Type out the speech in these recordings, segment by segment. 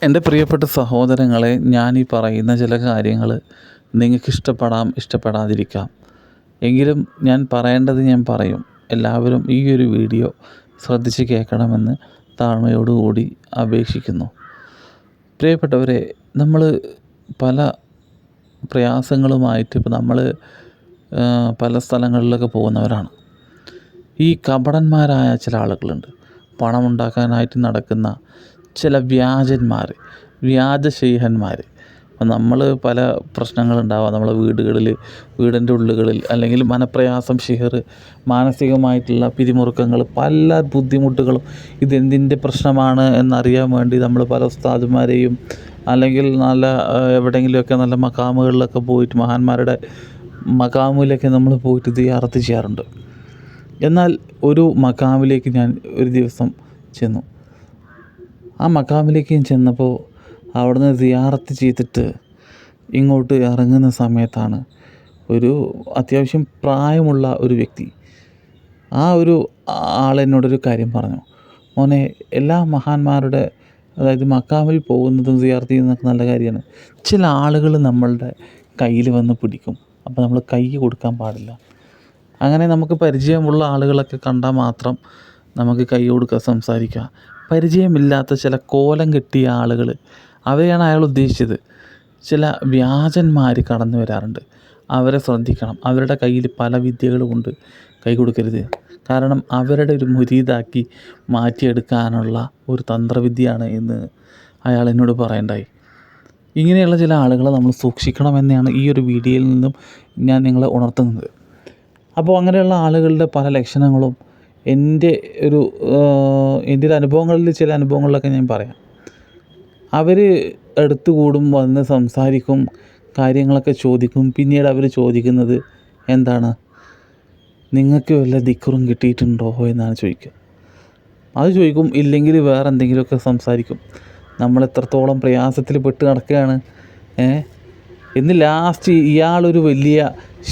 എൻ്റെ പ്രിയപ്പെട്ട സഹോദരങ്ങളെ, ഞാനീ പറയുന്ന ചില കാര്യങ്ങൾ നിങ്ങൾക്കിഷ്ടപ്പെടാം, ഇഷ്ടപ്പെടാതിരിക്കാം. എങ്കിലും ഞാൻ പറയേണ്ടത് ഞാൻ പറയും. എല്ലാവരും ഈ ഒരു വീഡിയോ ശ്രദ്ധിച്ച് കേൾക്കണമെന്ന് താഴ്മയോടുകൂടി അപേക്ഷിക്കുന്നു. പ്രിയപ്പെട്ടവരെ, നമ്മൾ പല പ്രയാസങ്ങളുമായിട്ട് ഇപ്പോൾ നമ്മൾ പല സ്ഥലങ്ങളിലൊക്കെ പോകുന്നവരാണ്. ഈ കപടന്മാരായ ചില ആളുകളുണ്ട്. പണമുണ്ടാക്കാനായിട്ട് നടക്കുന്ന ചില വ്യാജന്മാർ, വ്യാജശൈഹന്മാർ. നമ്മൾ പല പ്രശ്നങ്ങളുണ്ടാവാം നമ്മളെ വീടിൻ്റെ ഉള്ളുകളിൽ, അല്ലെങ്കിൽ മനപ്രയാസം, ഷിഹർ, മാനസികമായിട്ടുള്ള പിരിമുറുക്കങ്ങൾ, പല ബുദ്ധിമുട്ടുകളും. ഇതെന്തിൻ്റെ പ്രശ്നമാണ് എന്നറിയാൻ വേണ്ടി നമ്മൾ പല ഉസ്താദുമാരെയും അല്ലെങ്കിൽ നല്ല എവിടെയെങ്കിലുമൊക്കെ നല്ല മക്കാമുകളിലൊക്കെ പോയിട്ട്, മഹാന്മാരുടെ മക്കാമിലൊക്കെ നമ്മൾ പോയിട്ട് സിയാറത്ത് ചെയ്യാറുണ്ട്. എന്നാൽ ഒരു മക്കാമിലേക്ക് ഞാൻ ഒരു ദിവസം ചെന്നു. ആ മക്കാമിലേക്ക് ചെന്നപ്പോൾ അവിടുന്ന് സിയാറത്ത് ചെയ്തിട്ട് ഇങ്ങോട്ട് ഇറങ്ങുന്ന സമയത്താണ് ഒരു അത്യാവശ്യം പ്രായമുള്ള ഒരു വ്യക്തി, ആ ഒരു ആളെന്നോടൊരു കാര്യം പറഞ്ഞു. മോനെ, എല്ലാ മഹാന്മാരുടെ, അതായത് മക്കാമിൽ പോകുന്നതും സിയാറത്ത് ചെയ്യുന്നതൊക്കെ നല്ല കാര്യമാണ്. ചില ആളുകൾ നമ്മളുടെ കയ്യിൽ വന്ന് പിടിക്കും. അപ്പോൾ നമ്മൾ കൈ കൊടുക്കാൻ പാടില്ല. അങ്ങനെ നമുക്ക് പരിചയമുള്ള ആളുകളൊക്കെ കണ്ടാൽ മാത്രം നമുക്ക് കൈ കൊടുക്കുക, സംസാരിക്കുക. പരിചയമില്ലാത്ത ചില കോലം കെട്ടിയ ആളുകൾ, അവരെയാണ് അയാൾ ഉദ്ദേശിച്ചത്. ചില വ്യാജന്മാർ കടന്നു വരാറുണ്ട്. അവരെ ശ്രദ്ധിക്കണം. അവരുടെ കയ്യിൽ പല വിദ്യകളുമുണ്ട്. കൈ കൊടുക്കരുത്. കാരണം അവരുടെ ഒരു മുരീദാക്കി മാറ്റിയെടുക്കാനുള്ള ഒരു തന്ത്രവിദ്യയാണ് എന്ന് അയാൾ എന്നോട് പറയണ്ടായി. ഇങ്ങനെയുള്ള ചില ആളുകളെ നമ്മൾ സൂക്ഷിക്കണമെന്നാണ് ഈ ഒരു വീഡിയോയിൽ നിന്നും ഞാൻ നിങ്ങളെ ഉണർത്തുന്നത്. അപ്പോൾ അങ്ങനെയുള്ള ആളുകളുടെ പല ലക്ഷണങ്ങളും എൻ്റെ ഒരു അനുഭവങ്ങളിൽ, ചില അനുഭവങ്ങളിലൊക്കെ ഞാൻ പറയാം. അവർ അടുത്ത് കൂടും, വന്ന് സംസാരിക്കും, കാര്യങ്ങളൊക്കെ ചോദിക്കും. പിന്നീട് അവർ ചോദിക്കുന്നത് എന്താണ്, നിങ്ങൾക്ക് വല്ല ദിക്റും കിട്ടിയിട്ടുണ്ടോ എന്നാണ് ചോദിക്കുക. അത് ചോദിക്കും. ഇല്ലെങ്കിൽ വേറെ എന്തെങ്കിലുമൊക്കെ സംസാരിക്കും. നമ്മളെത്രത്തോളം പ്രയാസത്തിൽ പെട്ട് നടക്കുകയാണ് എന്ന് ലാസ്റ്റ് ഇയാളൊരു വലിയ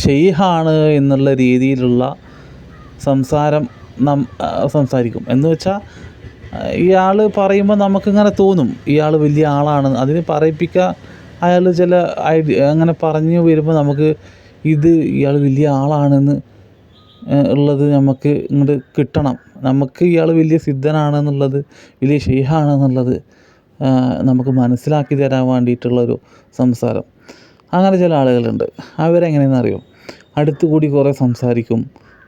ഷെയ്ഖാണ് എന്നുള്ള രീതിയിലുള്ള സംസാരിക്കും. എന്ന് വെച്ചാൽ ഇയാൾ പറയുമ്പോൾ നമുക്കിങ്ങനെ തോന്നും ഇയാൾ വലിയ ആളാണ്. അതിന് പറയിപ്പിക്കുക അയാൾ ചില അങ്ങനെ പറഞ്ഞു വരുമ്പോൾ നമുക്ക് ഇയാൾ വലിയ ആളാണെന്ന് ഉള്ളത് നമുക്ക് ഇങ്ങോട്ട് കിട്ടണം. നമുക്ക് ഇയാൾ വലിയ സിദ്ധനാണെന്നുള്ളത്, വലിയ ഷെയ്ഖാണെന്നുള്ളത് നമുക്ക് മനസ്സിലാക്കി തരാൻ വേണ്ടിയിട്ടുള്ളൊരു സംസാരം. അങ്ങനെ ചില ആളുകളുണ്ട്. അവരെങ്ങനെയെന്ന് അറിയും, അടുത്തുകൂടി കുറേ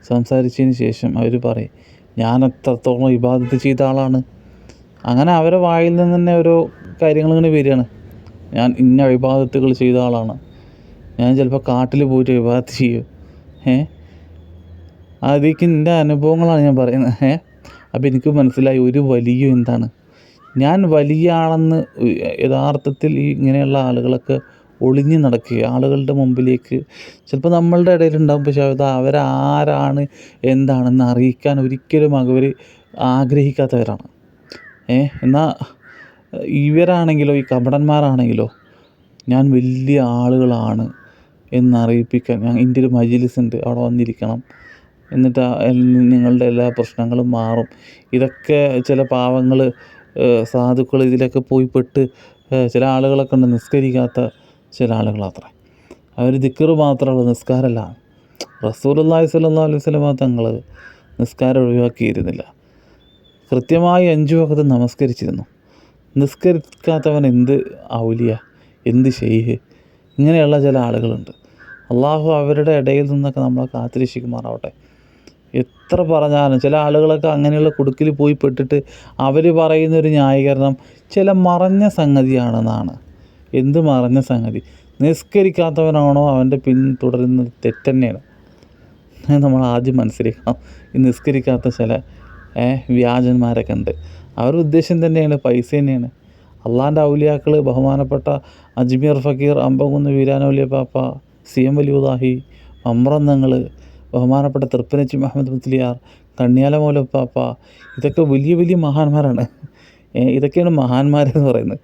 സംസാരിച്ചതിന് ശേഷം അവർ പറയും, ഞാൻ എത്രത്തോളം ഇബാദത്ത് ചെയ്ത ആളാണ്. അങ്ങനെ അവരെ വായിൽ നിന്ന് തന്നെ ഓരോ കാര്യങ്ങളിങ്ങനെ വരികയാണ്. ഞാൻ ഇന്ന ഇബാദത്തുകൾ ചെയ്ത ആളാണ്. ഞാൻ ചിലപ്പോൾ കാട്ടിൽ പോയിട്ട് ഇബാദത്ത് ചെയ്യും. അതിലേക്ക് എൻ്റെ അനുഭവങ്ങളാണ് ഞാൻ പറയുന്നത്. അപ്പോൾ എനിക്ക് മനസ്സിലായി ഒരു വലിയ എന്താണ്, ഞാൻ വലിയ ആളെന്ന് യഥാർത്ഥത്തിൽ ഇങ്ങനെയുള്ള ആളുകളൊക്കെ ഒളിഞ്ഞു നടക്കുക. ആളുകളുടെ മുമ്പിലേക്ക് ചിലപ്പോൾ നമ്മളുടെ ഇടയിലുണ്ടാകും, പക്ഷേ അവരാരാണ് എന്താണെന്ന് അറിയിക്കാൻ ഒരിക്കലും അവർ ആഗ്രഹിക്കാത്തവരാണ്. എന്നാൽ ഇവരാണെങ്കിലോ, ഈ കപടന്മാരാണെങ്കിലോ, ഞാൻ വലിയ ആളുകളാണ് എന്നറിയിപ്പിക്കാൻ എൻ്റെ ഒരു മജ്‌ലിസ് ഉണ്ട്, അവിടെ വന്നിരിക്കണം, എന്നിട്ട് നിങ്ങളുടെ എല്ലാ പ്രശ്നങ്ങളും മാറും. ഇതൊക്കെ ചില പാവങ്ങൾ, സാധുക്കൾ ഇതിലൊക്കെ പോയി പെട്ട് ചില ആളുകളൊക്കെ ഉണ്ട്, നിസ്കരിക്കാത്ത ചില ആളുകളത്രേ. അവർ ദിക്ർ മാത്രമുള്ള നിസ്കാരമല്ല. റസൂലുള്ളാഹി സ്വല്ലല്ലാഹു അലൈഹി വസല്ലം തങ്ങൾ നിസ്കാരം ഒഴിവാക്കിയിരുന്നില്ല. കൃത്യമായി 5 വഖ്ത് നമസ്കരിച്ചിരുന്നു. നിസ്കരിക്കാത്തവൻ എന്ത് ഔലിയ, എന്ത് ഷെയ്ഖ്, ഇങ്ങനെയുള്ള ചില ആളുകളുണ്ട്. അള്ളാഹു അവരുടെ ഇടയിൽ നിന്നൊക്കെ നമ്മളെ കാത്തിരക്ഷിക്കുമാറാവട്ടെ. എത്ര പറഞ്ഞാലും ചില ആളുകളൊക്കെ അങ്ങനെയുള്ള കുടുക്കിൽ പോയി പെട്ടിട്ട് അവർ പറയുന്നൊരു ന്യായീകരണം ചില മറഞ്ഞ സംഗതിയാണെന്നാണ്. എന്ത് മറഞ്ഞ സംഗതി? നിസ്കരിക്കാത്തവനാണോ അവൻ്റെ പിന്തുടരുന്നത് തെറ്റന്നെയാണ്. നമ്മൾ ആദ്യം മനസ്സിലാക്കണം. ഈ നിസ്കരിക്കാത്ത ചില വ്യാജന്മാരൊക്കെ ഉണ്ട്. അവരുടെ ഉദ്ദേശം തന്നെയാണ് പൈസ തന്നെയാണ്. അള്ളാൻ്റെ ഔലിയാക്കൾ, ബഹുമാനപ്പെട്ട അജ്മീർ ഫക്കീർ, അമ്പകുന്ന് വീരാനൗലിയ പാപ്പ, CM വലിയുദാഹി, മമ്രന്നങ്ങൾ, ബഹുമാനപ്പെട്ട തൃപ്പനച്ചി മുഹമ്മദ് മുസ്ലിയാർ, കണ്ണിയാല മൗലപ്പാപ്പ, ഇതൊക്കെ വലിയ വലിയ മഹാന്മാരാണ്. ഇതൊക്കെയാണ് മഹാന്മാരെന്ന് പറയുന്നത്.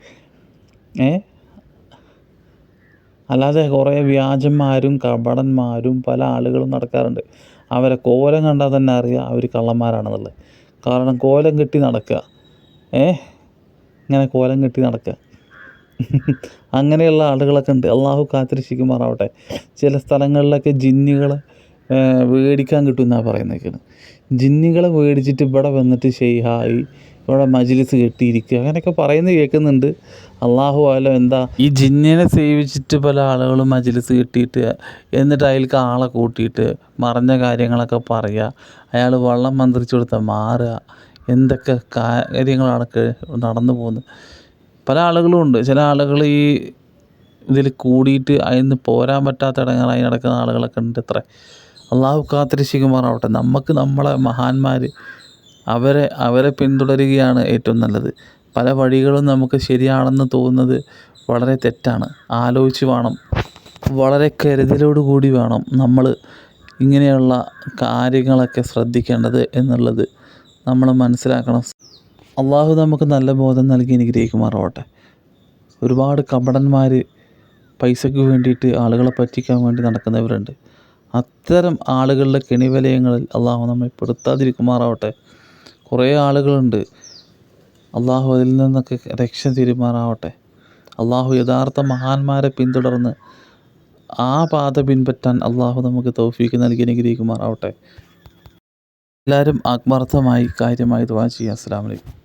അല്ലാതെ കുറേ വ്യാജന്മാരും കപടന്മാരും പല ആളുകളും നടക്കാറുണ്ട്. അവരെ കോലം കണ്ടാൽ തന്നെ അറിയാം അവർ കള്ളന്മാരാണെന്നുള്ളത്. കാരണം കോലം കെട്ടി നടക്കുക, ഇങ്ങനെ കോലം കെട്ടി നടക്കുക. അങ്ങനെയുള്ള ആളുകളൊക്കെ ഉണ്ട്. അള്ളാഹു കാത്തിരക്ഷിക്കുമാറാവട്ടെ. ചില സ്ഥലങ്ങളിലൊക്കെ ജിന്നുകളെ മേടിക്കാൻ കിട്ടുമെന്നാണ് പറയുന്നത്. ജിന്നുകളെ മേടിച്ചിട്ട് ഇവിടെ വന്നിട്ട് ഷെയ്ഹായി ഇവിടെ മജ്‌ലിസ് കെട്ടിയിരിക്കുക അങ്ങനെയൊക്കെ പറയുന്നത് കേൾക്കുന്നുണ്ട്. അള്ളാഹു ആലം എന്താ. ഈ ജിന്നിനെ സേവിച്ചിട്ട് പല ആളുകളും മജ്‌ലിസ് കെട്ടിയിട്ട് എന്നിട്ട് അതിലേക്ക് ആളെ കൂട്ടിയിട്ട് മറഞ്ഞ കാര്യങ്ങളൊക്കെ പറയുക, അയാൾ വെള്ളം മന്ത്രിച്ച് കൊടുത്താൽ മാറുക, എന്തൊക്കെ കാര്യങ്ങളാണ് നടന്നു പോകുന്നത്. പല ആളുകളും ഉണ്ട്. ചില ആളുകൾ ഈ ഇതിൽ കൂടിയിട്ട് അതിന്ന് പോരാൻ പറ്റാത്ത ഇടങ്ങേറായി നടക്കുന്ന ആളുകളൊക്കെ ഉണ്ട് അത്രേ. അള്ളാഹു കാത്തിരക്ഷിക്കുമാറാവട്ടെ. നമുക്ക് നമ്മളെ മഹാന്മാർ അവരെ പിന്തുടരുകയാണ് ഏറ്റവും നല്ലത്. പല വഴികളും നമുക്ക് ശരിയാണെന്ന് തോന്നുന്നത് വളരെ തെറ്റാണ്. ആലോചിച്ച് വേണം, വളരെ കരുതലോടു കൂടി വേണം നമ്മൾ ഇങ്ങനെയുള്ള കാര്യങ്ങളൊക്കെ ശ്രദ്ധിക്കേണ്ടത് എന്നുള്ളത് നമ്മൾ മനസ്സിലാക്കണം. അള്ളാഹു നമുക്ക് നല്ല ബോധം നൽകി അനുഗ്രഹിക്കുമാറാവട്ടെ. ഒരുപാട് കപടന്മാർ പൈസയ്ക്ക് വേണ്ടിയിട്ട് ആളുകളെ പറ്റിക്കാൻ വേണ്ടി നടക്കുന്നവരുണ്ട്. അത്തരം ആളുകളുടെ കെണിവലയങ്ങളിൽ അള്ളാഹു നമ്മെ പെടുത്താതിരിക്കുമാറാവട്ടെ. കുറേ ആളുകളുണ്ട്. അള്ളാഹു അതിൽ നിന്നൊക്കെ രക്ഷ തീരുമാറാവട്ടെ. അള്ളാഹു യഥാർത്ഥ മഹാന്മാരെ പിന്തുടർന്ന് ആ പാത പിൻപറ്റാൻ അള്ളാഹു നമുക്ക് തൗഫീക്ക് നൽകി അനുഗ്രഹിക്കുമാറാവട്ടെ. എല്ലാവരും ആത്മാർത്ഥമായി കാര്യമായി ദുആ ചെയ്യുക. അസ്സലാമു അലൈക്കും.